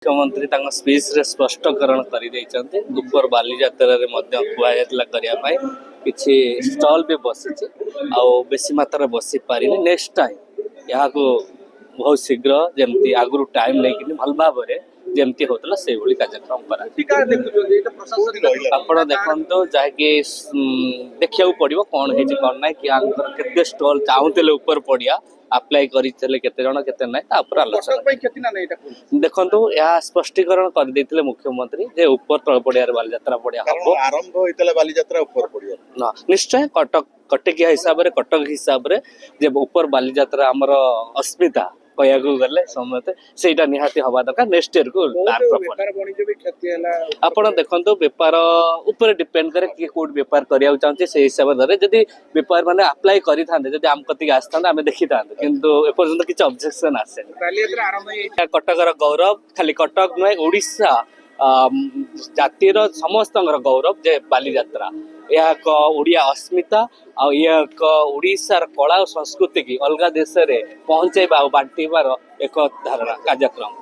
मुख्यमंत्री स्पीच रे स्पष्टीकरण कर दुपर बालीजात्रा कहला किसी स्टल भी बसी बेसी मात्रा बसी पारे नेक्स्ट टाइम यहाँ को बहुत शीघ्र जमती आगु टाइम नहीं भल भाव जमती होता से कार्यक्रम करा आप देखो जहाँकि देखा पड़ो कौन है कौन ना कि स्टल चाहूले ऊपर पड़िया अप्लाई करते केते ना आलोचना देखो यह स्पष्टीकरण कर देते मुख्यमंत्री जे ऊपर तल पड़िया बालीजात्रा पड़िया हम आरंभ होता बालीजात्रा ऊपर पड़िया निश्चय कटकिया हिसाब से कटक हिसाब से ऊपर बालीजात्रा आमर अस्मिता कह गले समझते से निहाती हवा दरकार नेक्स्ट इयर को आप देखो बेपार ऊपर डिपेंड करे कि कौट बेपार करने चाहते से हिसाब से जदि बेपार मैंने अप्लाई करें आम कति आसता आम देखी था किंतु एपर्यंत किसी ऑब्जेक्शन आसे कटकर गौरव खाली कटक नुहे ओडिशा जातिर समस्त गौरव जे बालीजात्रा यह एक ओडिया अस्मिता एक ओडिशार कला और संस्कृति की अलग देश में पहुंचाइबा बांटार एक धारणा कार्यक्रम।